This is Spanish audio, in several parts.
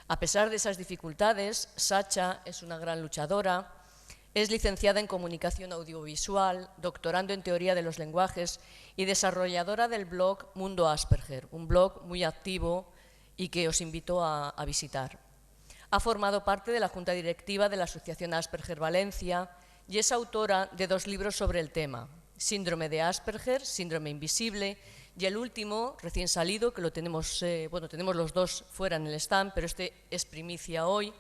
A pesar de esas dificultades, Sacha es una gran luchadora, es licenciada en Comunicación Audiovisual, doctorando en Teoría de los Lenguajes y desarrolladora del blog Mundo Asperger, un blog muy activo y que os invito a visitar. Ha formado parte de la Junta Directiva de la Asociación Asperger Valencia y es autora de 2 libros sobre el tema, Síndrome de Asperger, Síndrome Invisible, y el último, recién salido, que lo tenemos, tenemos los 2 fuera en el stand, pero este es primicia hoy,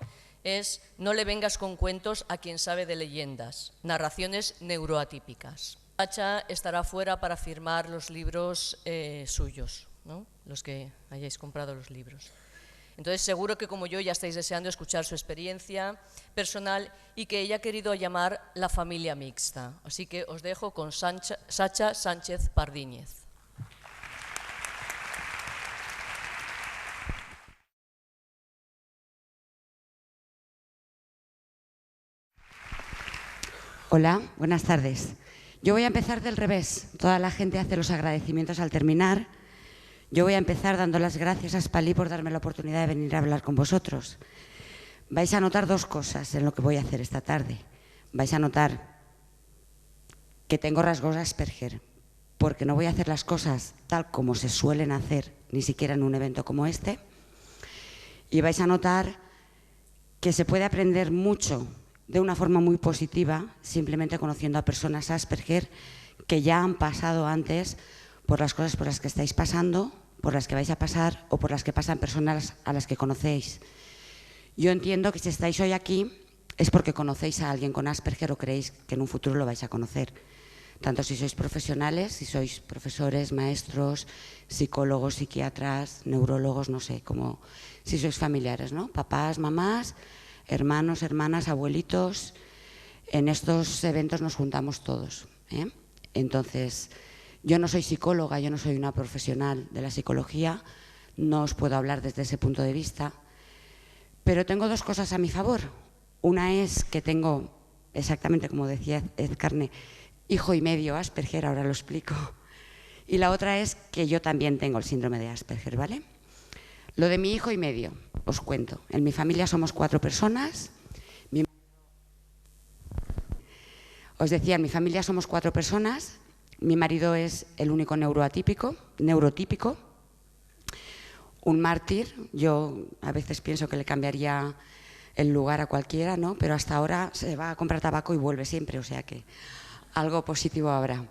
es No le vengas con cuentos a quien sabe de leyendas, narraciones neuroatípicas. Sacha estará fuera para firmar los libros suyos, ¿no? Los que hayáis comprado los libros. Entonces, seguro que como yo ya estáis deseando escuchar su experiencia personal y que ella ha querido llamar la familia mixta. Así que os dejo con Sacha Sánchez Pardíñez. Hola, buenas tardes. Yo voy a empezar del revés. Toda la gente hace los agradecimientos al terminar. Yo voy a empezar dando las gracias a Spalí por darme la oportunidad de venir a hablar con vosotros. Vais a notar 2 cosas en lo que voy a hacer esta tarde. Vais a notar que tengo rasgos Asperger, porque no voy a hacer las cosas tal como se suelen hacer, ni siquiera en un evento como este. Y vais a notar que se puede aprender mucho de una forma muy positiva, simplemente conociendo a personas Asperger que ya han pasado antes por las cosas por las que estáis pasando, por las que vais a pasar o por las que pasan personas a las que conocéis. Yo entiendo que si estáis hoy aquí es porque conocéis a alguien con Asperger o creéis que en un futuro lo vais a conocer. Tanto si sois profesionales, si sois profesores, maestros, psicólogos, psiquiatras, neurólogos, no sé, como si sois familiares, ¿no? Papás, mamás, hermanos, hermanas, abuelitos. En estos eventos nos juntamos todos, ¿eh? Entonces, yo no soy psicóloga, yo no soy una profesional de la psicología, no os puedo hablar desde ese punto de vista, pero tengo 2 cosas a mi favor. Una es que tengo, exactamente como decía Ed Carne, hijo y medio Asperger, ahora lo explico. Y la otra es que yo también tengo el síndrome de Asperger, ¿vale? Lo de mi hijo y medio, os cuento. En mi familia somos 4 personas. Os decía, en mi familia somos 4 personas. Mi marido es el único neurotípico, un mártir. Yo a veces pienso que le cambiaría el lugar a cualquiera, ¿no? Pero hasta ahora se va a comprar tabaco y vuelve siempre, o sea que algo positivo habrá.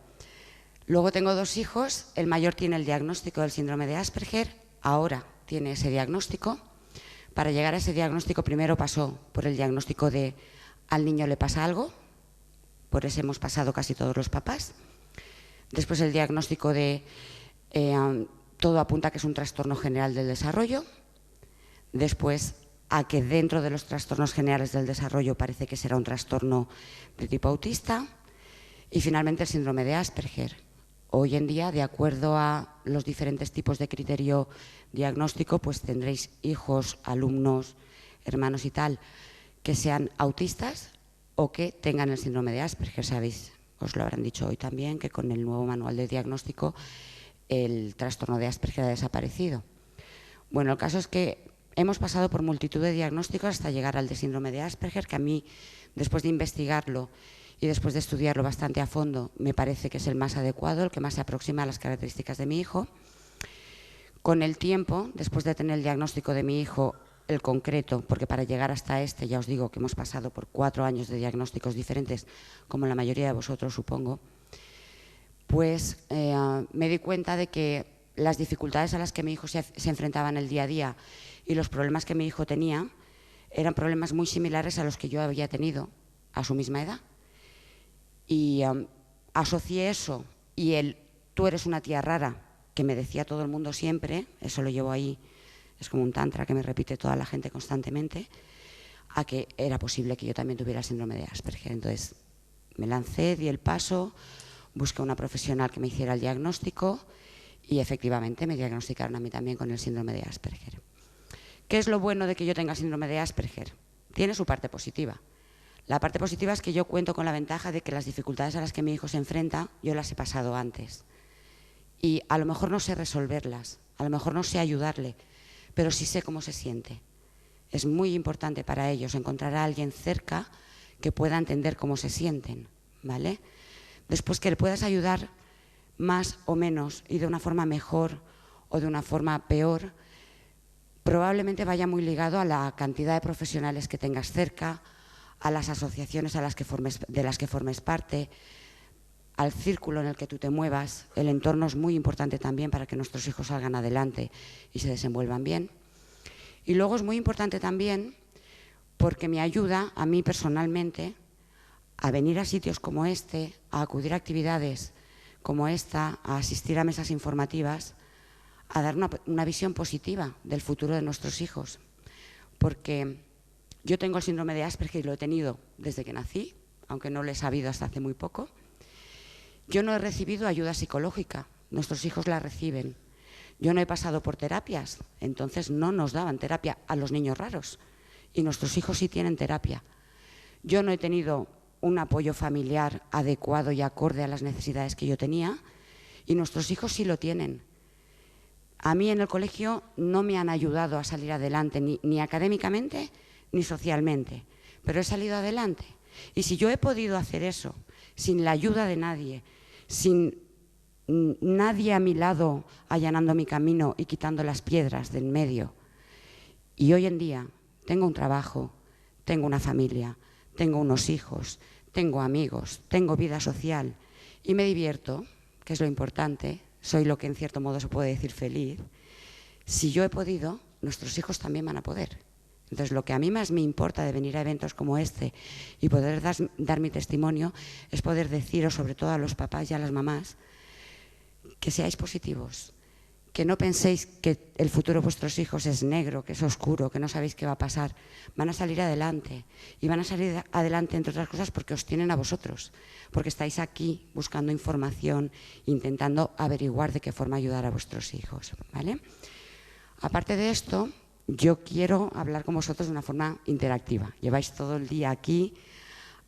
Luego tengo 2 hijos. El mayor tiene el diagnóstico del síndrome de Asperger, ahora tiene ese diagnóstico. Para llegar a ese diagnóstico primero pasó por el diagnóstico de al niño le pasa algo, por eso hemos pasado casi todos los papás. Después el diagnóstico de todo apunta que es un trastorno general del desarrollo. Después a que dentro de los trastornos generales del desarrollo parece que será un trastorno de tipo autista. Y finalmente el síndrome de Asperger. Hoy en día, de acuerdo a los diferentes tipos de criterio diagnóstico, pues tendréis hijos, alumnos, hermanos y tal, que sean autistas o que tengan el síndrome de Asperger. Sabéis, os lo habrán dicho hoy también, que con el nuevo manual de diagnóstico el trastorno de Asperger ha desaparecido. Bueno, el caso es que hemos pasado por multitud de diagnósticos hasta llegar al de síndrome de Asperger, que a mí, después de investigarlo y después de estudiarlo bastante a fondo, me parece que es el más adecuado, el que más se aproxima a las características de mi hijo. Con el tiempo, después de tener el diagnóstico de mi hijo, el concreto, porque para llegar hasta este, ya os digo que hemos pasado por 4 años de diagnósticos diferentes, como la mayoría de vosotros supongo, pues me di cuenta de que las dificultades a las que mi hijo se enfrentaba en el día a día y los problemas que mi hijo tenía eran problemas muy similares a los que yo había tenido a su misma edad. Y asocié eso y el tú eres una tía rara, que me decía todo el mundo siempre, eso lo llevo ahí, es como un tantra que me repite toda la gente constantemente, a que era posible que yo también tuviera el síndrome de Asperger. Entonces me lancé, di el paso, busqué una profesional que me hiciera el diagnóstico y efectivamente me diagnosticaron a mí también con el síndrome de Asperger. ¿Qué es lo bueno de que yo tenga síndrome de Asperger? Tiene su parte positiva. La parte positiva es que yo cuento con la ventaja de que las dificultades a las que mi hijo se enfrenta, yo las he pasado antes. Y a lo mejor no sé resolverlas, a lo mejor no sé ayudarle, pero sí sé cómo se siente. Es muy importante para ellos encontrar a alguien cerca que pueda entender cómo se sienten, ¿vale? Después, que le puedas ayudar más o menos y de una forma mejor o de una forma peor, probablemente vaya muy ligado a la cantidad de profesionales que tengas cerca, a las asociaciones de las que formes parte, al círculo en el que tú te muevas. El entorno es muy importante también para que nuestros hijos salgan adelante y se desenvuelvan bien. Y luego es muy importante también porque me ayuda a mí personalmente a venir a sitios como este, a acudir a actividades como esta, a asistir a mesas informativas, a dar una visión positiva del futuro de nuestros hijos. Porque yo tengo el síndrome de Asperger y lo he tenido desde que nací, aunque no lo he sabido hasta hace muy poco. Yo no he recibido ayuda psicológica, nuestros hijos la reciben. Yo no he pasado por terapias, entonces no nos daban terapia a los niños raros y nuestros hijos sí tienen terapia. Yo no he tenido un apoyo familiar adecuado y acorde a las necesidades que yo tenía y nuestros hijos sí lo tienen. A mí en el colegio no me han ayudado a salir adelante ni académicamente ni socialmente, pero he salido adelante. Y si yo he podido hacer eso sin la ayuda de nadie, sin nadie a mi lado allanando mi camino y quitando las piedras del medio, y hoy en día tengo un trabajo, tengo una familia, tengo unos hijos, tengo amigos, tengo vida social y me divierto, que es lo importante, soy lo que en cierto modo se puede decir feliz. Si yo he podido, nuestros hijos también van a poder. Entonces, lo que a mí más me importa de venir a eventos como este y poder dar mi testimonio es poder deciros, sobre todo a los papás y a las mamás, que seáis positivos, que no penséis que el futuro de vuestros hijos es negro, que es oscuro, que no sabéis qué va a pasar. Van a salir adelante y van a salir adelante, entre otras cosas, porque os tienen a vosotros, porque estáis aquí buscando información, intentando averiguar de qué forma ayudar a vuestros hijos, ¿vale? Aparte de esto, yo quiero hablar con vosotros de una forma interactiva. Lleváis todo el día aquí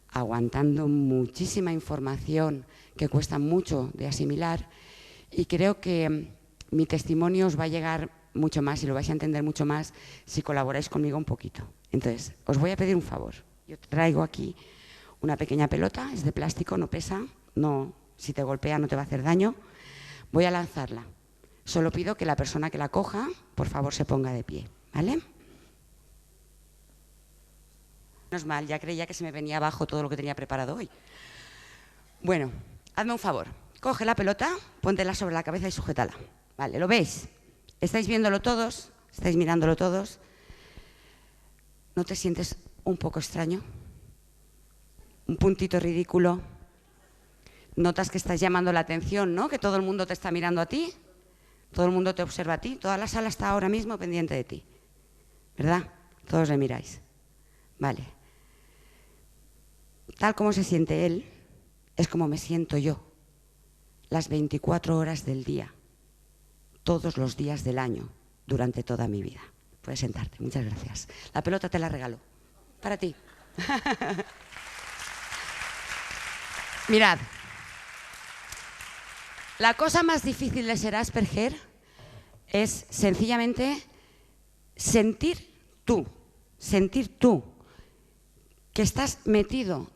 aguantando muchísima información que cuesta mucho de asimilar y creo que mi testimonio os va a llegar mucho más y lo vais a entender mucho más si colaboráis conmigo un poquito. Entonces, os voy a pedir un favor. Yo traigo aquí una pequeña pelota, es de plástico, no pesa, no, si te golpea no te va a hacer daño. Voy a lanzarla. Solo pido que la persona que la coja, por favor, se ponga de pie, ¿vale? Menos mal, ya creía que se me venía abajo todo lo que tenía preparado hoy. Bueno, hazme un favor. Coge la pelota, póntela sobre la cabeza y sujétala. Vale, ¿lo veis? ¿Estáis viéndolo todos? ¿Estáis mirándolo todos? ¿No te sientes un poco extraño? ¿Un puntito ridículo? ¿Notas que estás llamando la atención, no? Que todo el mundo te está mirando a ti, todo el mundo te observa a ti, toda la sala está ahora mismo pendiente de ti, ¿verdad? Todos le miráis. Vale. Tal como se siente él, es como me siento yo, las 24 horas del día, todos los días del año, durante toda mi vida. Puedes sentarte, muchas gracias. La pelota te la regalo, para ti. Mirad, la cosa más difícil de ser Asperger es sencillamente sentir tú que estás metido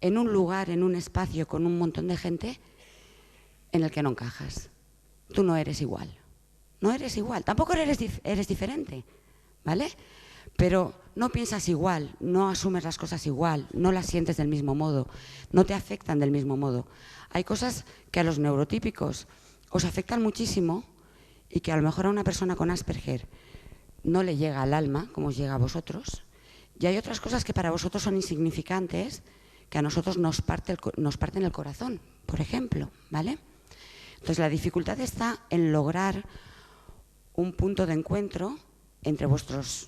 en un lugar, en un espacio con un montón de gente en el que no encajas. Tú no eres igual, no eres igual, tampoco eres diferente, ¿vale? Pero no piensas igual, no asumes las cosas igual, no las sientes del mismo modo, no te afectan del mismo modo. Hay cosas que a los neurotípicos os afectan muchísimo y que a lo mejor a una persona con Asperger no le llega al alma, como os llega a vosotros. Y hay otras cosas que para vosotros son insignificantes, que a nosotros nos parten el corazón, por ejemplo, ¿vale? Entonces la dificultad está en lograr un punto de encuentro entre vuestras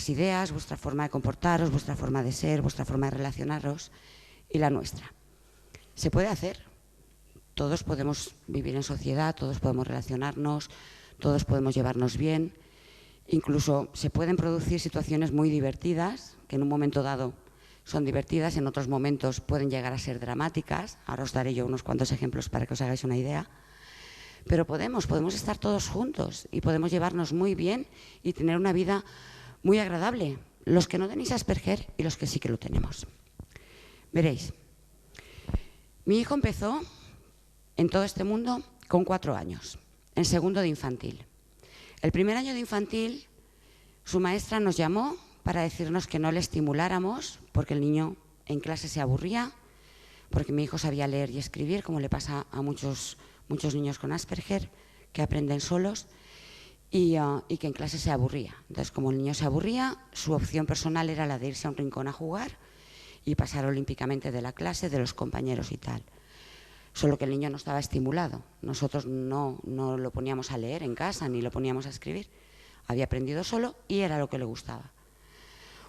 ideas, vuestra forma de comportaros, vuestra forma de ser, vuestra forma de relacionaros y la nuestra. Se puede hacer. Todos podemos vivir en sociedad, todos podemos relacionarnos, todos podemos llevarnos bien. Incluso se pueden producir situaciones muy divertidas, que en un momento dado son divertidas, en otros momentos pueden llegar a ser dramáticas. Ahora os daré yo unos cuantos ejemplos para que os hagáis una idea. Pero podemos estar todos juntos y podemos llevarnos muy bien y tener una vida muy agradable, los que no tenéis Asperger y los que sí que lo tenemos. Veréis, mi hijo empezó en todo este mundo con 4 años, en segundo de infantil. El primer año de infantil, su maestra nos llamó para decirnos que no le estimuláramos porque el niño en clase se aburría, porque mi hijo sabía leer y escribir, como le pasa a muchos niños con Asperger, que aprenden solos, y que en clase se aburría. Entonces, como el niño se aburría, su opción personal era la de irse a un rincón a jugar y pasar olímpicamente de la clase, de los compañeros y tal. Solo que el niño no estaba estimulado. Nosotros no lo poníamos a leer en casa, ni lo poníamos a escribir. Había aprendido solo y era lo que le gustaba.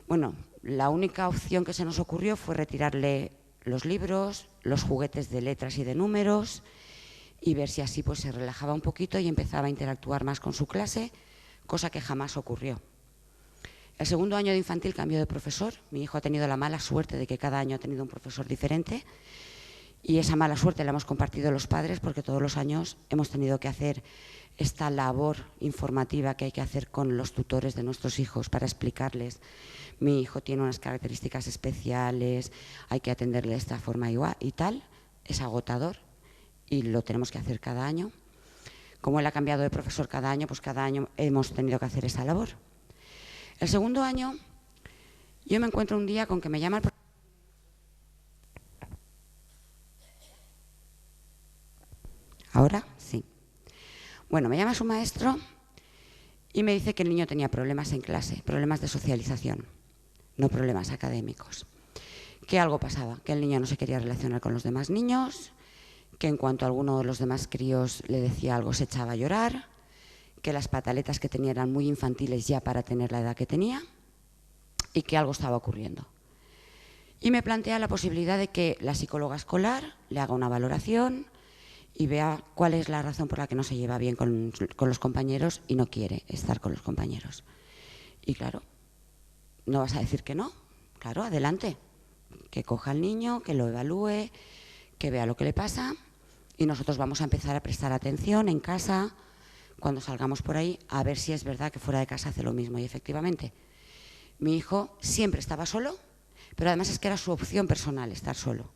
Bueno, la única opción que se nos ocurrió fue retirarle los libros, los juguetes de letras y de números, y ver si así pues se relajaba un poquito y empezaba a interactuar más con su clase, cosa que jamás ocurrió. El segundo año de infantil cambió de profesor. Mi hijo ha tenido la mala suerte de que cada año ha tenido un profesor diferente, y esa mala suerte la hemos compartido los padres porque todos los años hemos tenido que hacer esta labor informativa que hay que hacer con los tutores de nuestros hijos para explicarles: mi hijo tiene unas características especiales, hay que atenderle de esta forma igual y tal. Es agotador y lo tenemos que hacer cada año. Como él ha cambiado de profesor cada año, pues cada año hemos tenido que hacer esa labor. El segundo año, yo me encuentro un día con que me llama el profesor. ¿Ahora? Sí. Bueno, me llama su maestro y me dice que el niño tenía problemas en clase, problemas de socialización, no problemas académicos. Que algo pasaba, que el niño no se quería relacionar con los demás niños, que en cuanto alguno de los demás críos le decía algo se echaba a llorar, que las pataletas que tenía eran muy infantiles ya para tener la edad que tenía, y que algo estaba ocurriendo. Y me plantea la posibilidad de que la psicóloga escolar le haga una valoración y vea cuál es la razón por la que no se lleva bien con los compañeros y no quiere estar con los compañeros. Y claro, no vas a decir que no, claro, adelante, que coja al niño, que lo evalúe, que vea lo que le pasa, y nosotros vamos a empezar a prestar atención en casa, cuando salgamos por ahí, a ver si es verdad que fuera de casa hace lo mismo. Y efectivamente, mi hijo siempre estaba solo, pero además es que era su opción personal estar solo.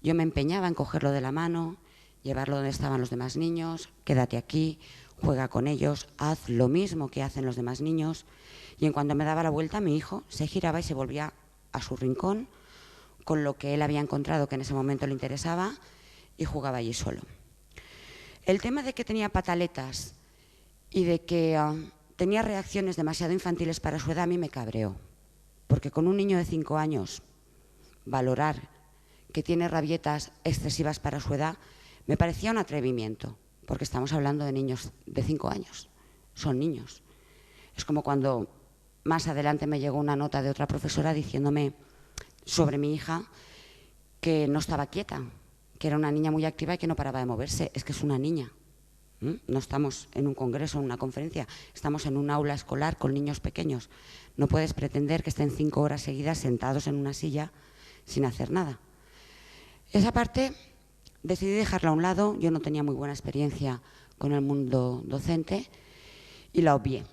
Yo me empeñaba en cogerlo de la mano, llevarlo donde estaban los demás niños, quédate aquí, juega con ellos, haz lo mismo que hacen los demás niños. Y en cuanto me daba la vuelta, mi hijo se giraba y se volvía a su rincón con lo que él había encontrado que en ese momento le interesaba y jugaba allí solo. El tema de que tenía pataletas y de que tenía reacciones demasiado infantiles para su edad a mí me cabreó, porque con un niño de 5 años valorar que tiene rabietas excesivas para su edad me parecía un atrevimiento, porque estamos hablando de niños de 5 años, son niños. Es como cuando más adelante me llegó una nota de otra profesora diciéndome sobre mi hija que no estaba quieta, que era una niña muy activa y que no paraba de moverse. Es que es una niña. No estamos en un congreso, en una conferencia, estamos en un aula escolar con niños pequeños. No puedes pretender que estén 5 horas seguidas sentados en una silla sin hacer nada. Esa parte decidí dejarla a un lado. Yo no tenía muy buena experiencia con el mundo docente y la obvié.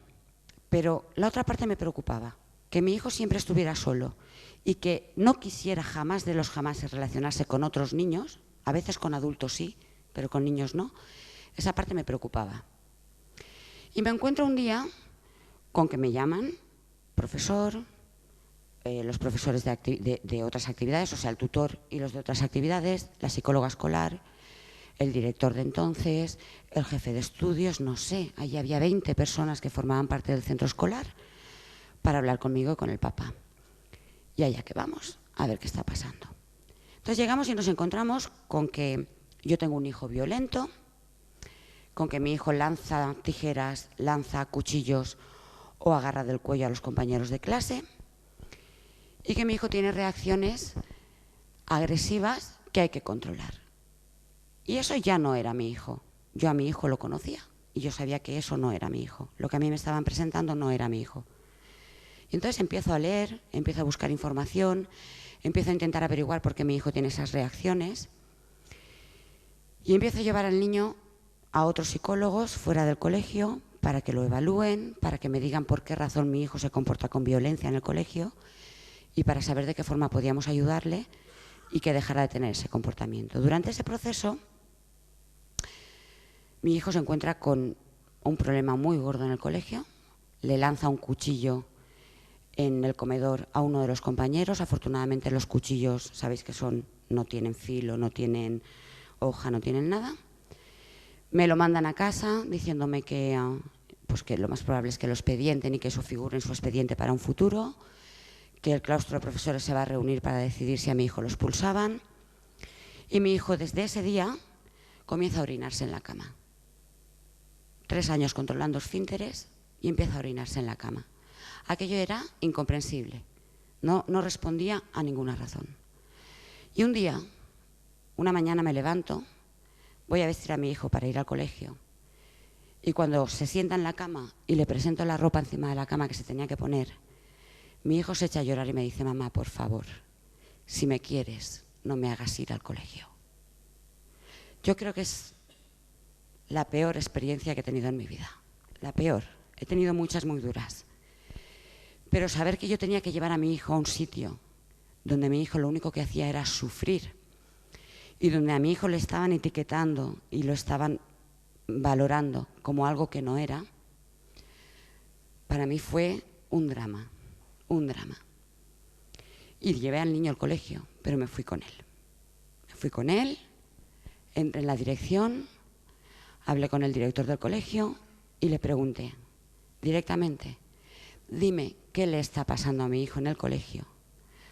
Pero la otra parte me preocupaba, que mi hijo siempre estuviera solo y que no quisiera jamás de los jamases relacionarse con otros niños, a veces con adultos sí, pero con niños no. Esa parte me preocupaba. Y me encuentro un día con que me llaman, profesor, los profesores de otras actividades, o sea, el tutor y los de otras actividades, la psicóloga escolar, el director de entonces, el jefe de estudios, no sé, allí había 20 personas que formaban parte del centro escolar para hablar conmigo y con el papá. Y allá que vamos, a ver qué está pasando. Entonces llegamos y nos encontramos con que yo tengo un hijo violento, con que mi hijo lanza tijeras, lanza cuchillos o agarra del cuello a los compañeros de clase, y que mi hijo tiene reacciones agresivas que hay que controlar. Y eso ya no era mi hijo. Yo a mi hijo lo conocía y yo sabía que eso no era mi hijo. Lo que a mí me estaban presentando no era mi hijo. Y entonces empiezo a leer, empiezo a buscar información, empiezo a intentar averiguar por qué mi hijo tiene esas reacciones y empiezo a llevar al niño a otros psicólogos fuera del colegio para que lo evalúen, para que me digan por qué razón mi hijo se comporta con violencia en el colegio y para saber de qué forma podíamos ayudarle y que dejara de tener ese comportamiento. Durante ese proceso, mi hijo se encuentra con un problema muy gordo en el colegio, le lanza un cuchillo en el comedor a uno de los compañeros. Afortunadamente los cuchillos, sabéis que no tienen filo, no tienen hoja, no tienen nada. Me lo mandan a casa diciéndome que lo más probable es que lo expedienten y que eso figure en su expediente para un futuro, que el claustro de profesores se va a reunir para decidir si a mi hijo lo expulsaban. Y mi hijo desde ese día comienza a orinarse en la cama. 3 años controlando esfínteres y empieza a orinarse en la cama. Aquello era incomprensible, no respondía a ninguna razón. Y un día, una mañana me levanto, voy a vestir a mi hijo para ir al colegio y cuando se sienta en la cama y le presento la ropa encima de la cama que se tenía que poner, mi hijo se echa a llorar y me dice: mamá, por favor, si me quieres, no me hagas ir al colegio. Yo creo que es la peor experiencia que he tenido en mi vida, la peor. He tenido muchas muy duras. Pero saber que yo tenía que llevar a mi hijo a un sitio donde mi hijo lo único que hacía era sufrir y donde a mi hijo le estaban etiquetando y lo estaban valorando como algo que no era, para mí fue un drama, un drama. Y llevé al niño al colegio, pero me fui con él. Me fui con él, entré en la dirección, hablé con el director del colegio y le pregunté directamente: dime qué le está pasando a mi hijo en el colegio,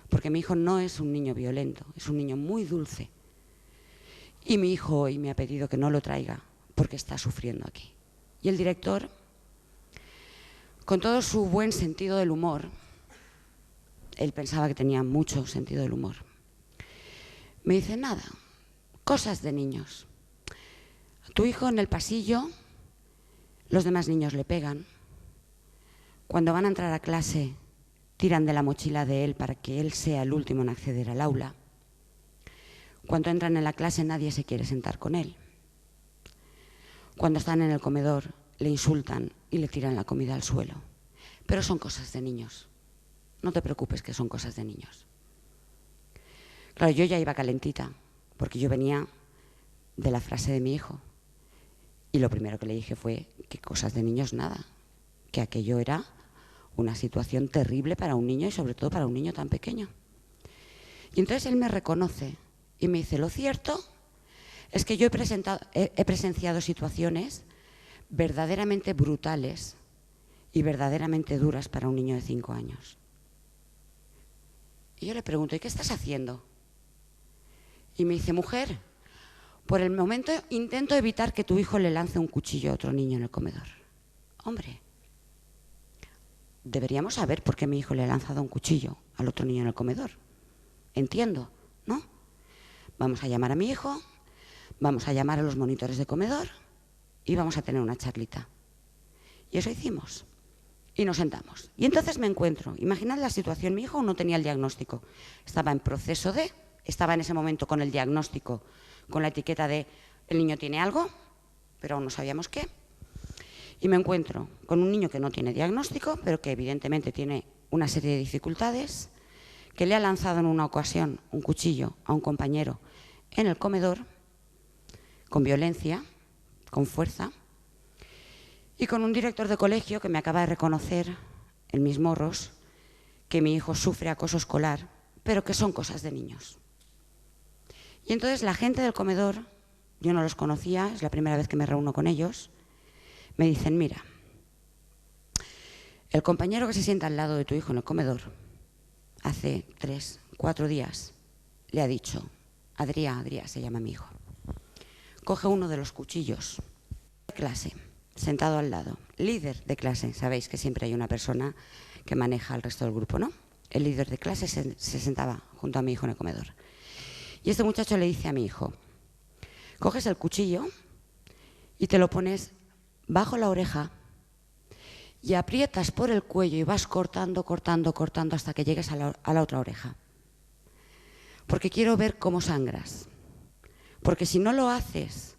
porque mi hijo no es un niño violento, es un niño muy dulce. Y mi hijo hoy me ha pedido que no lo traiga porque está sufriendo aquí. Y el director, con todo su buen sentido del humor, él pensaba que tenía mucho sentido del humor, me dice: nada, cosas de niños. A tu hijo en el pasillo, los demás niños le pegan. Cuando van a entrar a clase, tiran de la mochila de él para que él sea el último en acceder al aula. Cuando entran en la clase, nadie se quiere sentar con él. Cuando están en el comedor, le insultan y le tiran la comida al suelo. Pero son cosas de niños. No te preocupes, que son cosas de niños. Claro, yo ya iba calentita, porque yo venía de la frase de mi hijo. Y lo primero que le dije fue que cosas de niños nada, que aquello era una situación terrible para un niño y sobre todo para un niño tan pequeño. Y entonces él me reconoce y me dice: lo cierto es que yo he presenciado situaciones verdaderamente brutales y verdaderamente duras para un niño de 5 años. Y yo le pregunto: ¿y qué estás haciendo? Y me dice: mujer, por el momento intento evitar que tu hijo le lance un cuchillo a otro niño en el comedor. Hombre, deberíamos saber por qué mi hijo le ha lanzado un cuchillo al otro niño en el comedor. Entiendo, ¿no? Vamos a llamar a mi hijo, vamos a llamar a los monitores de comedor y vamos a tener una charlita. Y eso hicimos. Y nos sentamos. Y entonces me encuentro, imaginad la situación, mi hijo aún no tenía el diagnóstico. Estaba en proceso estaba en ese momento con el diagnóstico, con la etiqueta de el niño tiene algo, pero aún no sabíamos qué. Y me encuentro con un niño que no tiene diagnóstico, pero que evidentemente tiene una serie de dificultades, que le ha lanzado en una ocasión un cuchillo a un compañero en el comedor, con violencia, con fuerza, y con un director de colegio que me acaba de reconocer, el mismo Ros, que mi hijo sufre acoso escolar, pero que son cosas de niños. Y entonces la gente del comedor, yo no los conocía, es la primera vez que me reúno con ellos, me dicen: mira, el compañero que se sienta al lado de tu hijo en el comedor, hace 3, 4 días, le ha dicho, Adrià se llama mi hijo, coge uno de los cuchillos de clase, sentado al lado, líder de clase, sabéis que siempre hay una persona que maneja al resto del grupo, ¿no? El líder de clase se sentaba junto a mi hijo en el comedor. Y este muchacho le dice a mi hijo: coges el cuchillo y te lo pones bajo la oreja y aprietas por el cuello y vas cortando hasta que llegues a la otra oreja. Porque quiero ver cómo sangras. Porque si no lo haces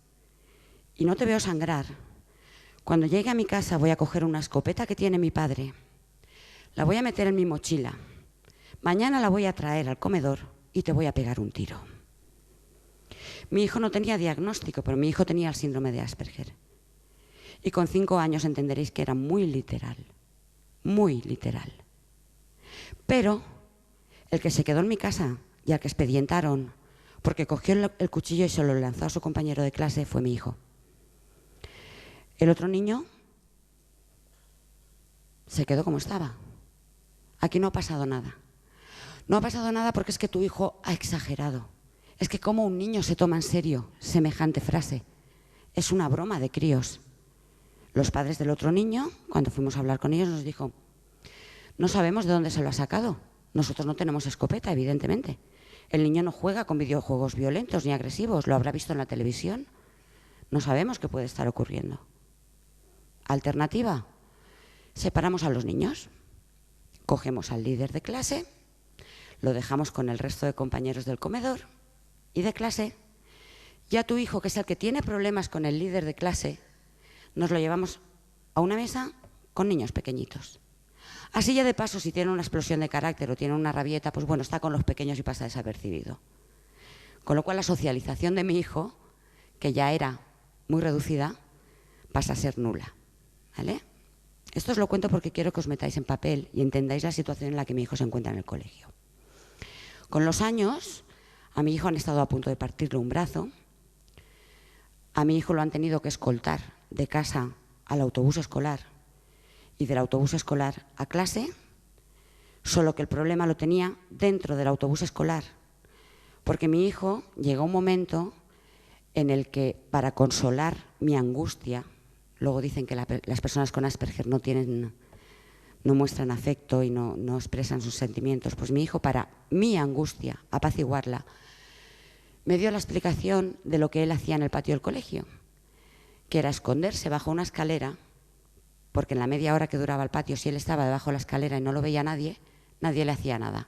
y no te veo sangrar, Cuando llegue a mi casa voy a coger una escopeta que tiene mi padre, la voy a meter en mi mochila, mañana la voy a traer al comedor y te voy a pegar un tiro. Mi hijo no tenía diagnóstico, pero mi hijo tenía el síndrome de Asperger. Y con 5 años entenderéis que era muy literal, muy literal. Pero el que se quedó en mi casa y al que expedientaron porque cogió el cuchillo y se lo lanzó a su compañero de clase fue mi hijo. El otro niño se quedó como estaba. Aquí no ha pasado nada. No ha pasado nada porque es que tu hijo ha exagerado. Es que cómo un niño se toma en serio semejante frase. Es una broma de críos. Los padres del otro niño, cuando fuimos a hablar con ellos, nos dijo: no sabemos de dónde se lo ha sacado. Nosotros no tenemos escopeta, evidentemente. El niño no juega con videojuegos violentos ni agresivos. Lo habrá visto en la televisión. No sabemos qué puede estar ocurriendo. Alternativa: separamos a los niños. Cogemos al líder de clase, lo dejamos con el resto de compañeros del comedor y de clase, y a tu hijo, que es el que tiene problemas con el líder de clase, nos lo llevamos a una mesa con niños pequeñitos. Así ya de paso, si tiene una explosión de carácter o tiene una rabieta, pues bueno, está con los pequeños y pasa desapercibido. Con lo cual la socialización de mi hijo, que ya era muy reducida, pasa a ser nula. ¿Vale? Esto os lo cuento porque quiero que os metáis en papel y entendáis la situación en la que mi hijo se encuentra en el colegio. Con los años, a mi hijo han estado a punto de partirle un brazo. A mi hijo lo han tenido que escoltar de casa al autobús escolar y del autobús escolar a clase, solo que el problema lo tenía dentro del autobús escolar, porque mi hijo llegó a un momento en el que, para consolar mi angustia, luego dicen que las personas con Asperger no muestran afecto y no expresan sus sentimientos. Pues mi hijo, para mi angustia, apaciguarla, me dio la explicación de lo que él hacía en el patio del colegio, que era esconderse bajo una escalera, porque en la media hora que duraba el patio, si él estaba debajo de la escalera y no lo veía nadie, nadie le hacía nada.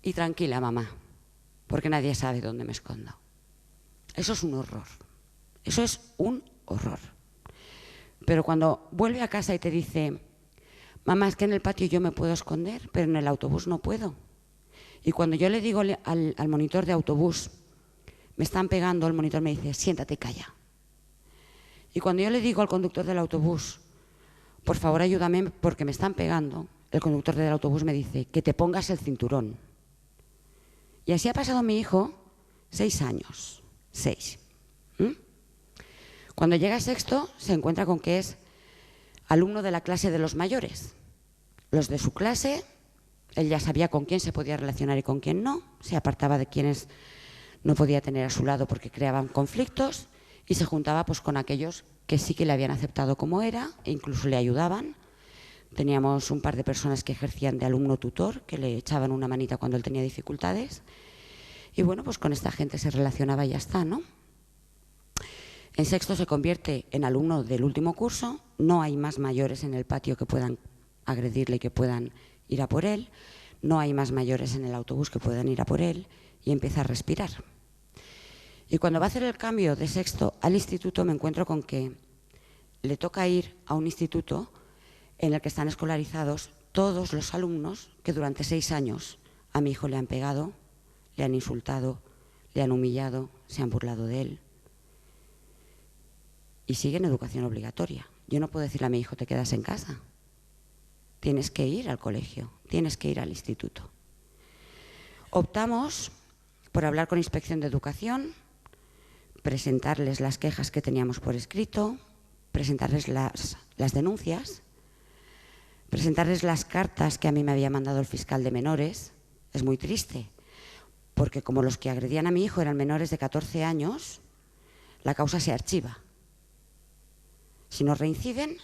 Y tranquila, mamá, porque nadie sabe dónde me escondo. Eso es un horror. Eso es un horror. Pero cuando vuelve a casa y te dice: mamá, es que en el patio yo me puedo esconder, pero en el autobús no puedo. Y cuando yo le digo al monitor de autobús: me están pegando, el monitor me dice: siéntate y calla. Y cuando yo le digo al conductor del autobús: por favor ayúdame porque me están pegando, el conductor del autobús me dice: que te pongas el cinturón. Y así ha pasado mi hijo 6 años. 6. Cuando llega a sexto se encuentra con que es alumno de la clase de los mayores. Los de su clase, él ya sabía con quién se podía relacionar y con quién no, se apartaba de quienes no podía tener a su lado porque creaban conflictos y se juntaba pues con aquellos que sí que le habían aceptado como era e incluso le ayudaban. Teníamos un par de personas que ejercían de alumno tutor, que le echaban una manita cuando él tenía dificultades. Y bueno, pues con esta gente se relacionaba y ya está, ¿no? En sexto se convierte en alumno del último curso, no hay más mayores en el patio que puedan agredirle y que puedan ir a por él, no hay más mayores en el autobús que puedan ir a por él y empieza a respirar. Y cuando va a hacer el cambio de sexto al instituto me encuentro con que le toca ir a un instituto en el que están escolarizados todos los alumnos que durante 6 años a mi hijo le han pegado, le han insultado, le han humillado, se han burlado de él. Y sigue en educación obligatoria. Yo no puedo decirle a mi hijo: te quedas en casa. Tienes que ir al colegio, tienes que ir al instituto. Optamos por hablar con Inspección de Educación, presentarles las quejas que teníamos por escrito, presentarles las denuncias, presentarles las cartas que a mí me había mandado el fiscal de menores. Es muy triste, porque como los que agredían a mi hijo eran menores de 14 años, la causa se archiva. Si no reinciden,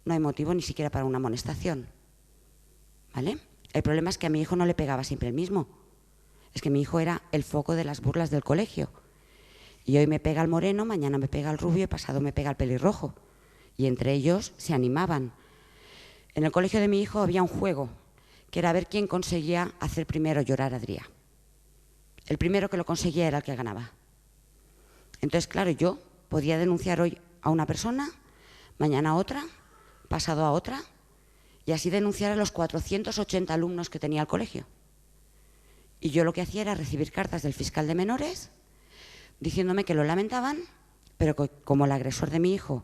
no hay motivo ni siquiera para una amonestación. ¿Vale? El problema es que a mi hijo no le pegaba siempre el mismo. Es que mi hijo era el foco de las burlas del colegio. Y hoy me pega el moreno, mañana me pega el rubio y pasado me pega el pelirrojo. Y entre ellos se animaban. En el colegio de mi hijo había un juego, que era ver quién conseguía hacer primero llorar a Adrià. El primero que lo conseguía era el que ganaba. Entonces, claro, yo podía denunciar hoy a una persona, mañana a otra, pasado a otra, y así denunciar a los 480 alumnos que tenía el colegio. Y yo lo que hacía era recibir cartas del fiscal de menores diciéndome que lo lamentaban, pero que como el agresor de mi hijo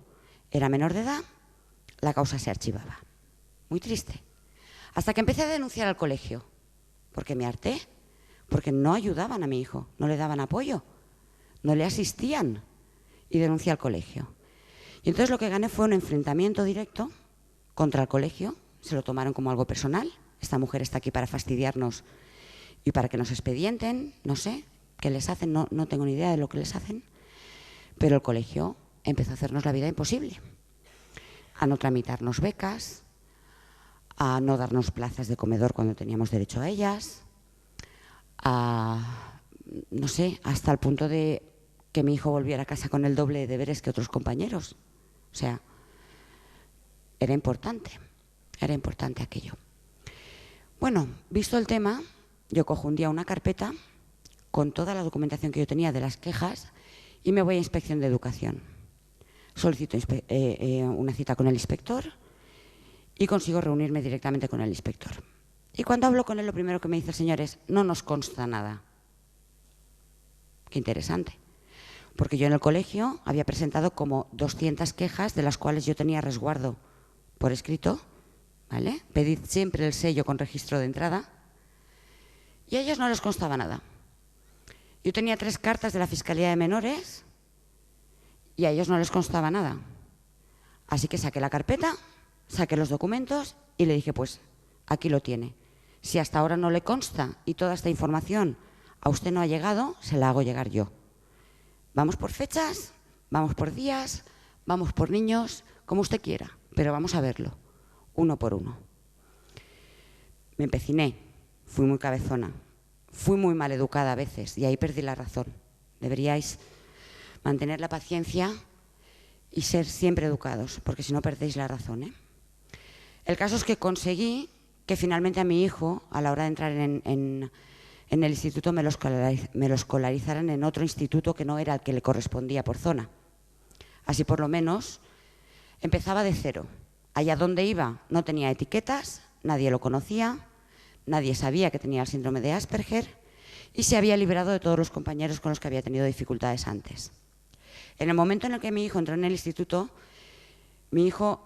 era menor de edad, la causa se archivaba. Muy triste. Hasta que empecé a denunciar al colegio, porque me harté, porque no ayudaban a mi hijo, no le daban apoyo, no le asistían, y denuncié al colegio. Y entonces lo que gané fue un enfrentamiento directo contra el colegio. Se lo tomaron como algo personal. Esta mujer está aquí para fastidiarnos y para que nos expedienten, no sé qué les hacen, no tengo ni idea de lo que les hacen, pero el colegio empezó a hacernos la vida imposible, a no tramitarnos becas, a no darnos plazas de comedor cuando teníamos derecho a ellas, a, no sé, hasta el punto de que mi hijo volviera a casa con el doble de deberes que otros compañeros. O sea, era importante aquello. Bueno, visto el tema, yo cojo un día una carpeta con toda la documentación que yo tenía de las quejas y me voy a Inspección de Educación. Solicito una cita con el inspector y consigo reunirme directamente con el inspector. Y cuando hablo con él, lo primero que me dice el señor es: no nos consta nada. Qué interesante. Porque yo en el colegio había presentado como 200 quejas, de las cuales yo tenía resguardo por escrito, ¿vale? Pedid siempre el sello con registro de entrada, y a ellos no les constaba nada. Yo tenía 3 cartas de la Fiscalía de Menores y a ellos no les constaba nada. Así que saqué la carpeta, saqué los documentos y le dije: pues aquí lo tiene. Si hasta ahora no le consta y toda esta información a usted no ha llegado, se la hago llegar yo. Vamos por fechas, vamos por días, vamos por niños, como usted quiera, pero vamos a verlo, uno por uno. Me empeciné, fui muy cabezona, fui muy mal educada a veces y ahí perdí la razón. Deberíais mantener la paciencia y ser siempre educados, porque si no perdéis la razón, ¿eh? El caso es que conseguí que finalmente a mi hijo, a la hora de entrar en el instituto, me lo escolarizaran en otro instituto que no era el que le correspondía por zona. Así por lo menos empezaba de cero. Allá donde iba no tenía etiquetas, nadie lo conocía, nadie sabía que tenía el síndrome de Asperger y se había liberado de todos los compañeros con los que había tenido dificultades antes. En el momento en el que mi hijo entró en el instituto, mi hijo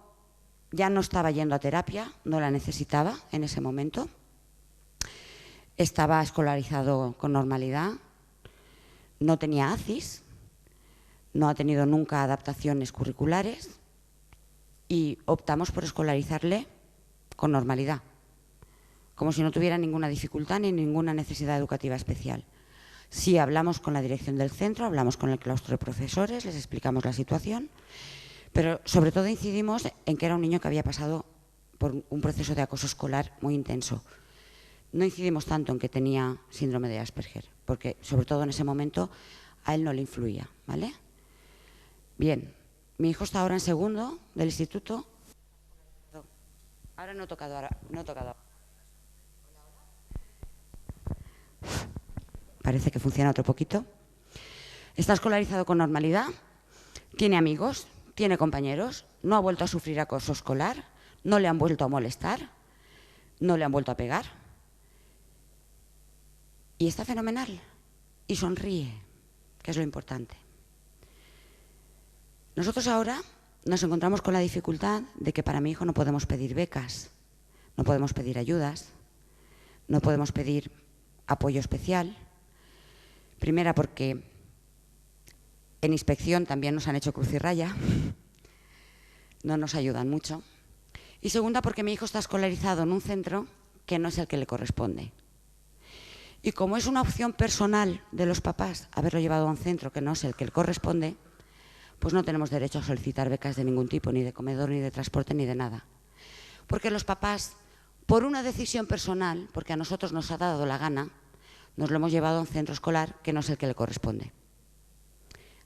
ya no estaba yendo a terapia, no la necesitaba en ese momento. Estaba escolarizado con normalidad, no tenía ACIS, no ha tenido nunca adaptaciones curriculares y optamos por escolarizarle con normalidad, como si no tuviera ninguna dificultad ni ninguna necesidad educativa especial. Sí, hablamos con la dirección del centro, hablamos con el claustro de profesores, les explicamos la situación, pero sobre todo incidimos en que era un niño que había pasado por un proceso de acoso escolar muy intenso. No incidimos tanto en que tenía síndrome de Asperger, porque sobre todo en ese momento a él no le influía, ¿vale? Bien, mi hijo está ahora en segundo del instituto. Ahora no he tocado. Parece que funciona otro poquito. Está escolarizado con normalidad, tiene amigos, tiene compañeros, no ha vuelto a sufrir acoso escolar, no le han vuelto a molestar, no le han vuelto a pegar. Y está fenomenal. Y sonríe, que es lo importante. Nosotros ahora nos encontramos con la dificultad de que para mi hijo no podemos pedir becas, no podemos pedir ayudas, no podemos pedir apoyo especial. Primera, porque en inspección también nos han hecho cruz y raya, no nos ayudan mucho. Y segunda, porque mi hijo está escolarizado en un centro que no es el que le corresponde. Y como es una opción personal de los papás haberlo llevado a un centro que no es el que le corresponde, pues no tenemos derecho a solicitar becas de ningún tipo, ni de comedor, ni de transporte, ni de nada. Porque los papás, por una decisión personal, porque a nosotros nos ha dado la gana, nos lo hemos llevado a un centro escolar que no es el que le corresponde.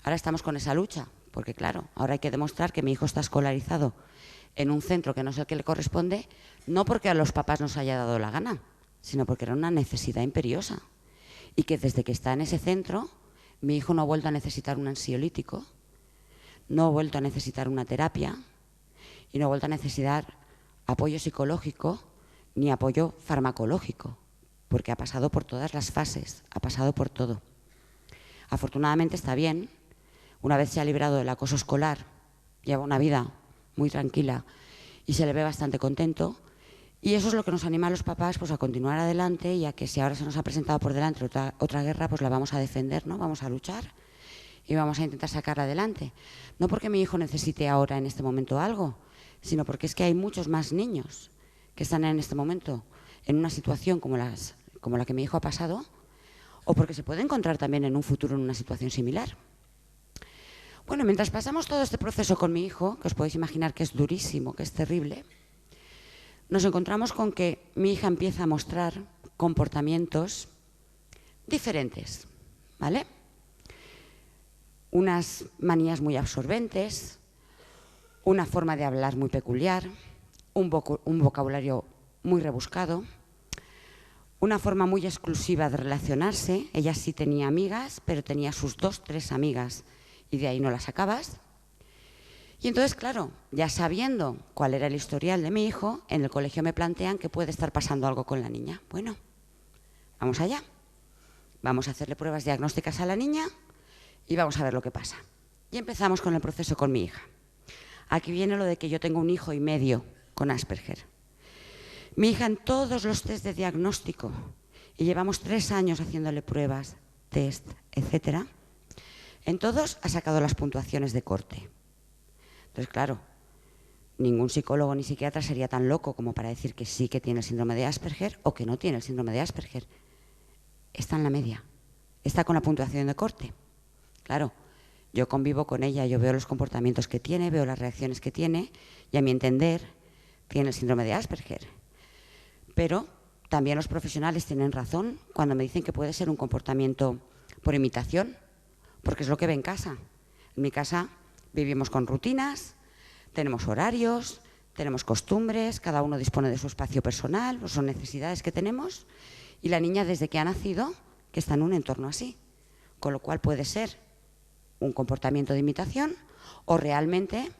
Ahora estamos con esa lucha, porque claro, ahora hay que demostrar que mi hijo está escolarizado en un centro que no es el que le corresponde, no porque a los papás nos haya dado la gana, sino porque era una necesidad imperiosa. Y que desde que está en ese centro, mi hijo no ha vuelto a necesitar un ansiolítico, no ha vuelto a necesitar una terapia, y no ha vuelto a necesitar apoyo psicológico ni apoyo farmacológico, porque ha pasado por todas las fases, ha pasado por todo. Afortunadamente está bien, una vez se ha librado del acoso escolar, lleva una vida muy tranquila y se le ve bastante contento, y eso es lo que nos anima a los papás pues, a continuar adelante, y a que si ahora se nos ha presentado por delante otra guerra, pues la vamos a defender, ¿no? Vamos a luchar y vamos a intentar sacarla adelante. No porque mi hijo necesite ahora en este momento algo, sino porque es que hay muchos más niños que están en este momento en una situación como la que mi hijo ha pasado, o porque se puede encontrar también en un futuro en una situación similar. Bueno, mientras pasamos todo este proceso con mi hijo, que os podéis imaginar que es durísimo, que es terrible, nos encontramos con que mi hija empieza a mostrar comportamientos diferentes, ¿vale? Unas manías muy absorbentes, una forma de hablar muy peculiar, un vocabulario muy rebuscado, una forma muy exclusiva de relacionarse. Ella sí tenía amigas, pero tenía sus 2, 3 amigas y de ahí no las sacabas. Y entonces, claro, ya sabiendo cuál era el historial de mi hijo, en el colegio me plantean que puede estar pasando algo con la niña. Bueno, vamos allá. Vamos a hacerle pruebas diagnósticas a la niña y vamos a ver lo que pasa. Y empezamos con el proceso con mi hija. Aquí viene lo de que yo tengo un hijo y medio con Asperger. Mi hija en todos los test de diagnóstico, y llevamos 3 años haciéndole pruebas, test, etcétera, en todos ha sacado las puntuaciones de corte. Entonces, claro, ningún psicólogo ni psiquiatra sería tan loco como para decir que sí que tiene el síndrome de Asperger o que no tiene el síndrome de Asperger. Está en la media, está con la puntuación de corte. Claro, yo convivo con ella, yo veo los comportamientos que tiene, veo las reacciones que tiene, y a mi entender tiene el síndrome de Asperger. Pero también los profesionales tienen razón cuando me dicen que puede ser un comportamiento por imitación, porque es lo que ve en casa. En mi casa vivimos con rutinas, tenemos horarios, tenemos costumbres, cada uno dispone de su espacio personal, son necesidades que tenemos, y la niña desde que ha nacido que está en un entorno así, con lo cual puede ser un comportamiento de imitación o realmente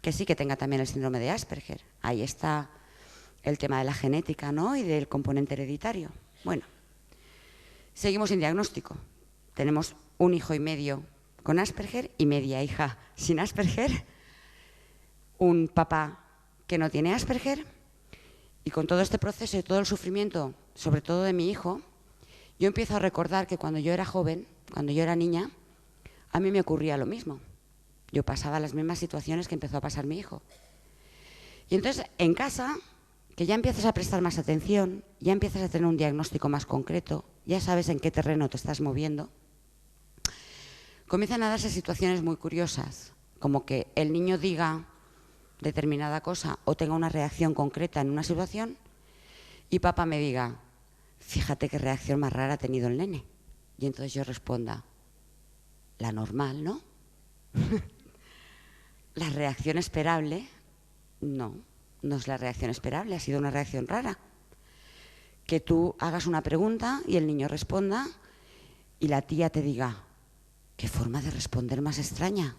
que sí que tenga también el síndrome de Asperger. Ahí está el tema de la genética, ¿no? Y del componente hereditario. Bueno, seguimos sin diagnóstico. Tenemos un hijo y medio con Asperger y media hija sin Asperger, un papá que no tiene Asperger, y con todo este proceso y todo el sufrimiento, sobre todo de mi hijo, yo empiezo a recordar que cuando yo era joven, cuando yo era niña, a mí me ocurría lo mismo. Yo pasaba las mismas situaciones que empezó a pasar mi hijo. Y entonces, en casa, que ya empiezas a prestar más atención, ya empiezas a tener un diagnóstico más concreto, ya sabes en qué terreno te estás moviendo, comienzan a darse situaciones muy curiosas, como que el niño diga determinada cosa o tenga una reacción concreta en una situación y papá me diga, fíjate qué reacción más rara ha tenido el nene. Y entonces yo responda, la normal, ¿no? La reacción esperable, no es la reacción esperable, ha sido una reacción rara. Que tú hagas una pregunta y el niño responda y la tía te diga, qué forma de responder más extraña.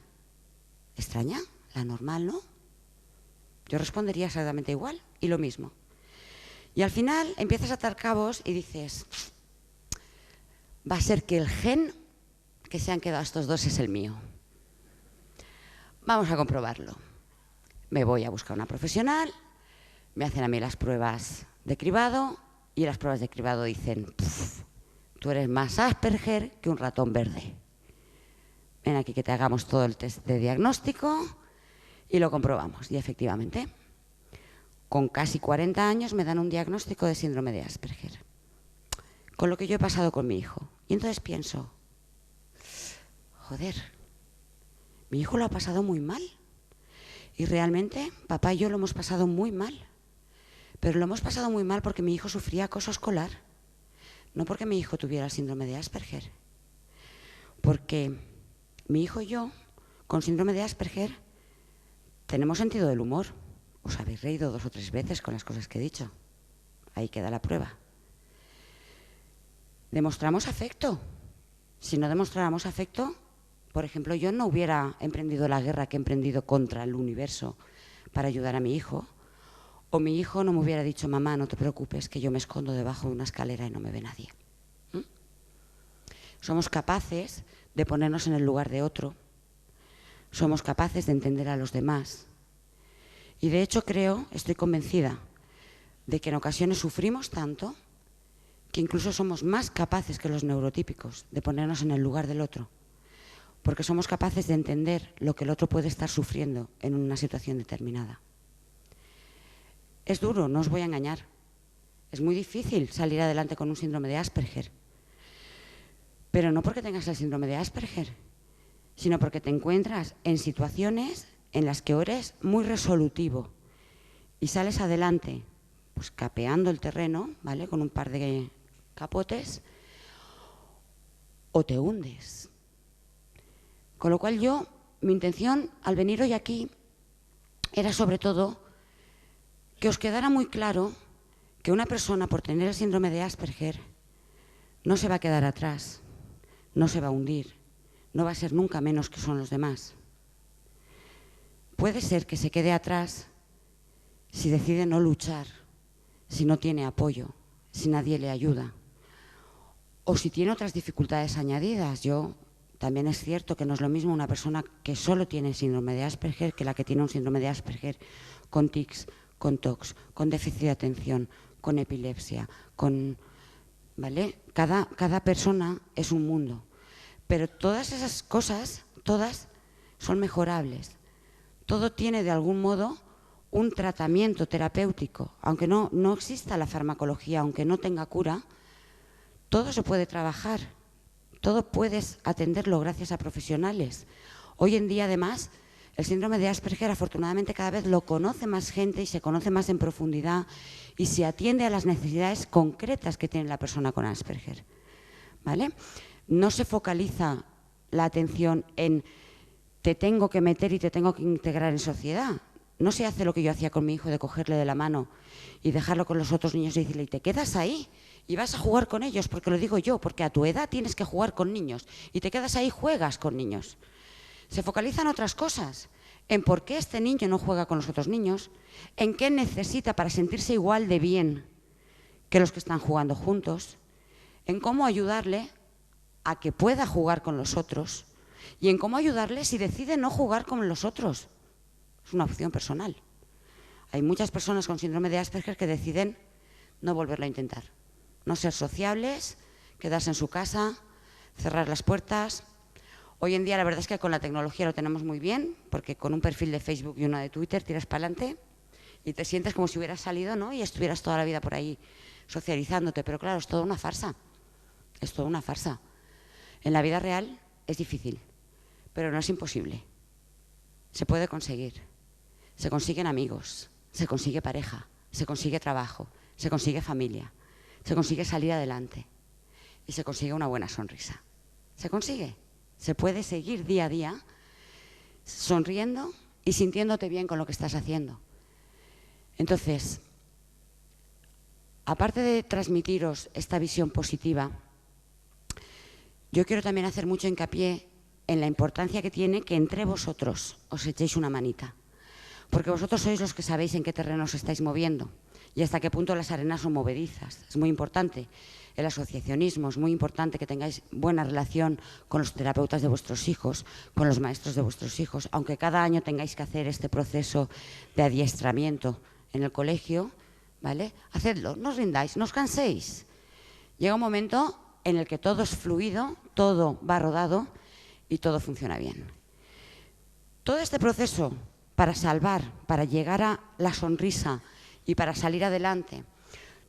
¿Extraña? La normal, ¿no? Yo respondería exactamente igual y lo mismo. Y al final empiezas a atar cabos y dices, va a ser que el gen que se han quedado estos dos es el mío. Vamos a comprobarlo. Me voy a buscar una profesional, me hacen a mí las pruebas de cribado y las pruebas de cribado dicen, tú eres más Asperger que un ratón verde. Ven aquí que te hagamos todo el test de diagnóstico y lo comprobamos. Y efectivamente, con casi 40 años me dan un diagnóstico de síndrome de Asperger, con lo que yo he pasado con mi hijo. Y entonces pienso, joder, mi hijo lo ha pasado muy mal. Y realmente, papá y yo lo hemos pasado muy mal. Pero lo hemos pasado muy mal porque mi hijo sufría acoso escolar, no porque mi hijo tuviera el síndrome de Asperger. Porque mi hijo y yo, con síndrome de Asperger, tenemos sentido del humor. Os habéis reído 2 o 3 veces con las cosas que he dicho. Ahí queda la prueba. Demostramos afecto. Si no demostráramos afecto, por ejemplo, yo no hubiera emprendido la guerra que he emprendido contra el universo para ayudar a mi hijo, o mi hijo no me hubiera dicho, mamá, no te preocupes, que yo me escondo debajo de una escalera y no me ve nadie. Somos capaces de ponernos en el lugar de otro, somos capaces de entender a los demás. Y de hecho estoy convencida, de que en ocasiones sufrimos tanto que incluso somos más capaces que los neurotípicos de ponernos en el lugar del otro, porque somos capaces de entender lo que el otro puede estar sufriendo en una situación determinada. Es duro, no os voy a engañar. Es muy difícil salir adelante con un síndrome de Asperger, pero no porque tengas el síndrome de Asperger, sino porque te encuentras en situaciones en las que o eres muy resolutivo y sales adelante, pues capeando el terreno, ¿vale?, con un par de capotes, o te hundes. Con lo cual mi intención al venir hoy aquí era sobre todo que os quedara muy claro que una persona por tener el síndrome de Asperger no se va a quedar atrás, no se va a hundir, no va a ser nunca menos que son los demás. Puede ser que se quede atrás si decide no luchar, si no tiene apoyo, si nadie le ayuda, o si tiene otras dificultades añadidas. También es cierto que no es lo mismo una persona que solo tiene síndrome de Asperger que la que tiene un síndrome de Asperger con tics, con TOC, con déficit de atención, con epilepsia, ¿vale? Cada persona es un mundo, pero todas esas cosas, todas son mejorables. Todo tiene de algún modo un tratamiento terapéutico, aunque no exista la farmacología, aunque no tenga cura, todo se puede trabajar, todo puedes atenderlo gracias a profesionales. Hoy en día, además, el síndrome de Asperger, afortunadamente, cada vez lo conoce más gente y se conoce más en profundidad y se atiende a las necesidades concretas que tiene la persona con Asperger, ¿vale? No se focaliza la atención en te tengo que meter y te tengo que integrar en sociedad. No se hace lo que yo hacía con mi hijo, de cogerle de la mano y dejarlo con los otros niños y decirle, y te quedas ahí y vas a jugar con ellos, porque lo digo yo, porque a tu edad tienes que jugar con niños y te quedas ahí, juegas con niños. Se focalizan otras cosas, en por qué este niño no juega con los otros niños, en qué necesita para sentirse igual de bien que los que están jugando juntos, en cómo ayudarle a que pueda jugar con los otros y en cómo ayudarle si decide no jugar con los otros. Es una opción personal. Hay muchas personas con síndrome de Asperger que deciden no volverlo a intentar, no ser sociables, quedarse en su casa, cerrar las puertas. Hoy en día la verdad es que con la tecnología lo tenemos muy bien, porque con un perfil de Facebook y uno de Twitter tiras para adelante y te sientes como si hubieras salido, ¿no?, y estuvieras toda la vida por ahí socializándote, pero claro, es toda una farsa, es toda una farsa. En la vida real es difícil, pero no es imposible. Se puede conseguir. Se consiguen amigos, se consigue pareja, se consigue trabajo, se consigue familia, se consigue salir adelante y se consigue una buena sonrisa. Se consigue. Se puede seguir día a día sonriendo y sintiéndote bien con lo que estás haciendo. Entonces, aparte de transmitiros esta visión positiva, yo quiero también hacer mucho hincapié en la importancia que tiene que entre vosotros os echéis una manita, porque vosotros sois los que sabéis en qué terreno os estáis moviendo y hasta qué punto las arenas son movedizas. Es muy importante el asociacionismo, es muy importante que tengáis buena relación con los terapeutas de vuestros hijos, con los maestros de vuestros hijos, aunque cada año tengáis que hacer este proceso de adiestramiento en el colegio, ¿vale? Hacedlo, no os rindáis, no os canséis. Llega un momento en el que todo es fluido, todo va rodado y todo funciona bien. Todo este proceso para salvar, para llegar a la sonrisa y para salir adelante,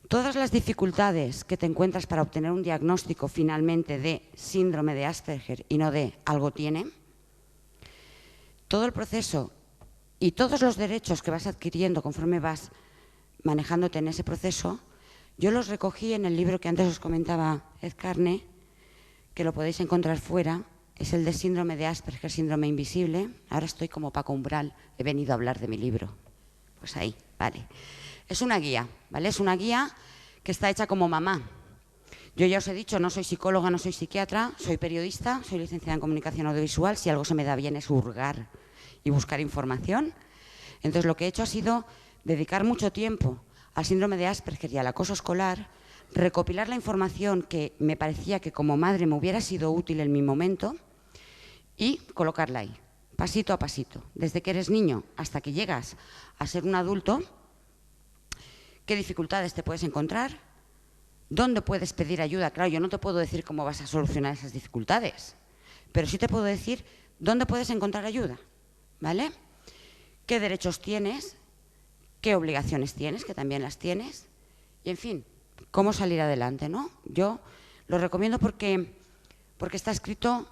todas las dificultades que te encuentras para obtener un diagnóstico finalmente de síndrome de Asperger y no de algo tiene, todo el proceso y todos los derechos que vas adquiriendo conforme vas manejándote en ese proceso, yo los recogí en el libro que antes os comentaba Ed Carne, que lo podéis encontrar fuera. Es el de síndrome de Asperger, síndrome invisible. Ahora estoy como Paco Umbral, he venido a hablar de mi libro. Pues ahí, vale. Es una guía, ¿vale? Es una guía que está hecha como mamá. Yo ya os he dicho, no soy psicóloga, no soy psiquiatra, soy periodista, soy licenciada en comunicación audiovisual. Si algo se me da bien es hurgar y buscar información. Entonces, lo que he hecho ha sido dedicar mucho tiempo al síndrome de Asperger y al acoso escolar, recopilar la información que me parecía que como madre me hubiera sido útil en mi momento y colocarla ahí, pasito a pasito, desde que eres niño hasta que llegas a ser un adulto. ¿Qué dificultades te puedes encontrar? ¿Dónde puedes pedir ayuda? Claro, yo no te puedo decir cómo vas a solucionar esas dificultades, pero sí te puedo decir dónde puedes encontrar ayuda, ¿vale? ¿Qué derechos tienes? ¿Qué obligaciones tienes? Que también las tienes. Y, en fin, cómo salir adelante, ¿no? Yo lo recomiendo porque está escrito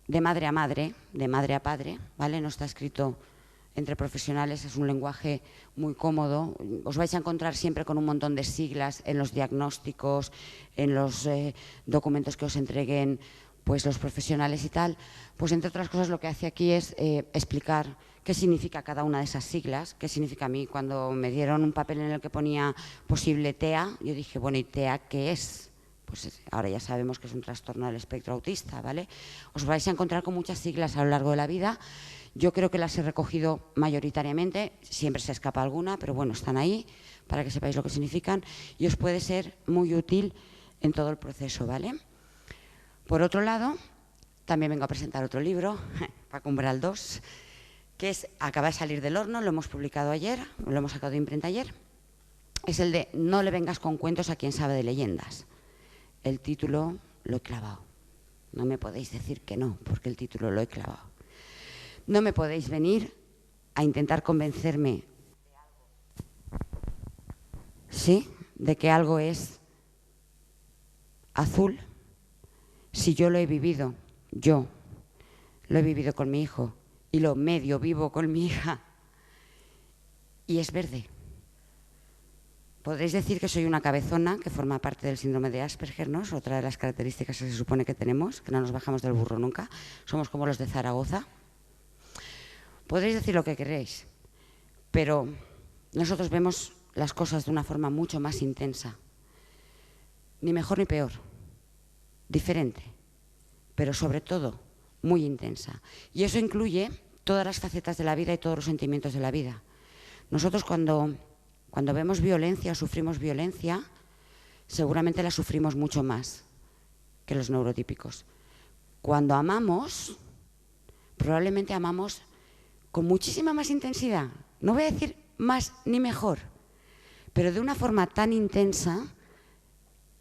de madre a madre, de madre a padre, ¿vale? No está escrito entre profesionales, es un lenguaje muy cómodo. Os vais a encontrar siempre con un montón de siglas en los diagnósticos, en los documentos que os entreguen pues los profesionales y tal. Pues entre otras cosas lo que hace aquí es explicar qué significa cada una de esas siglas, qué significa a mí. Cuando me dieron un papel en el que ponía posible TEA, yo dije, bueno, ¿y TEA qué es? Pues ahora ya sabemos que es un trastorno del espectro autista, ¿vale? Os vais a encontrar con muchas siglas a lo largo de la vida. Yo creo que las he recogido mayoritariamente, siempre se escapa alguna, pero bueno, están ahí para que sepáis lo que significan y os puede ser muy útil en todo el proceso, ¿vale? Por otro lado, también vengo a presentar otro libro, Paco Umbral 2, que acaba de salir del horno, lo hemos publicado ayer, lo hemos sacado de imprenta ayer. Es el de No le vengas con cuentos a quien sabe de leyendas. El título lo he clavado. No me podéis decir que no, porque el título lo he clavado. No me podéis venir a intentar convencerme de que algo es azul, si yo lo he vivido con mi hijo y lo medio vivo con mi hija y es verde. Podréis decir que soy una cabezona, que forma parte del síndrome de Asperger, ¿no? Es otra de las características que se supone que tenemos, que no nos bajamos del burro nunca. Somos como los de Zaragoza. Podréis decir lo que queréis, pero nosotros vemos las cosas de una forma mucho más intensa. Ni mejor ni peor, diferente, pero sobre todo muy intensa. Y eso incluye todas las facetas de la vida y todos los sentimientos de la vida. Nosotros cuando vemos violencia o sufrimos violencia, seguramente la sufrimos mucho más que los neurotípicos. Cuando amamos, probablemente amamos con muchísima más intensidad. No voy a decir más ni mejor, pero de una forma tan intensa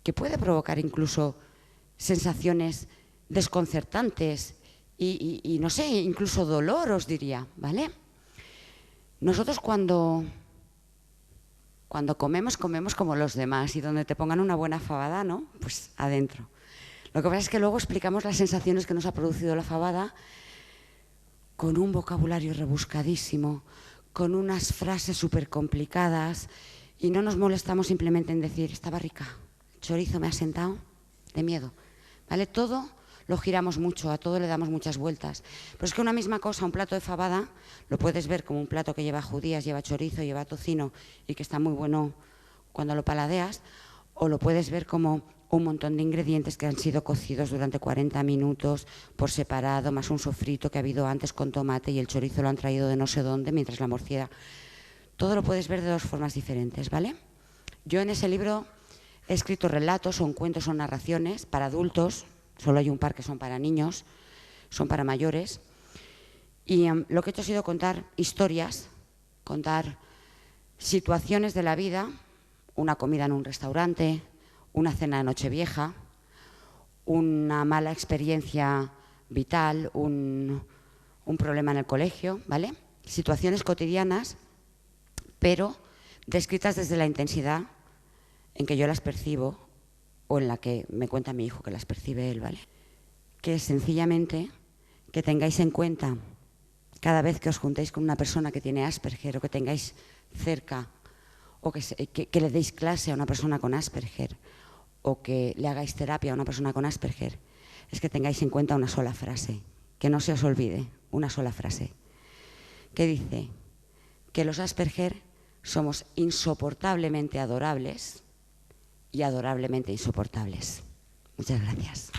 que puede provocar incluso sensaciones desconcertantes y no sé, incluso dolor, os diría, ¿vale? Nosotros cuando comemos como los demás y donde te pongan una buena fabada, ¿no? Pues adentro. Lo que pasa es que luego explicamos las sensaciones que nos ha producido la fabada con un vocabulario rebuscadísimo, con unas frases súper complicadas y no nos molestamos simplemente en decir, estaba rica, chorizo me ha sentado, de miedo, ¿vale? Todo lo giramos mucho, a todo le damos muchas vueltas. Pero es que una misma cosa, un plato de fabada, lo puedes ver como un plato que lleva judías, lleva chorizo, lleva tocino y que está muy bueno cuando lo paladeas, o lo puedes ver como un montón de ingredientes que han sido cocidos durante 40 minutos por separado, más un sofrito que ha habido antes con tomate y el chorizo lo han traído de no sé dónde, mientras la morcilla. Todo lo puedes ver de dos formas diferentes, ¿vale? Yo en ese libro he escrito relatos, son cuentos, son narraciones para adultos, solo hay un par que son para niños, son para mayores, y lo que he hecho ha sido contar historias, contar situaciones de la vida, una comida en un restaurante, una cena de Nochevieja, una mala experiencia vital, un problema en el colegio, ¿vale? Situaciones cotidianas, pero descritas desde la intensidad en que yo las percibo o en la que me cuenta mi hijo que las percibe él, ¿vale? Que es sencillamente que tengáis en cuenta cada vez que os juntéis con una persona que tiene Asperger o que tengáis cerca o que le deis clase a una persona con Asperger o que le hagáis terapia a una persona con Asperger, es que tengáis en cuenta una sola frase, que no se os olvide, una sola frase, que dice que los Asperger somos insoportablemente adorables y adorablemente insoportables. Muchas gracias.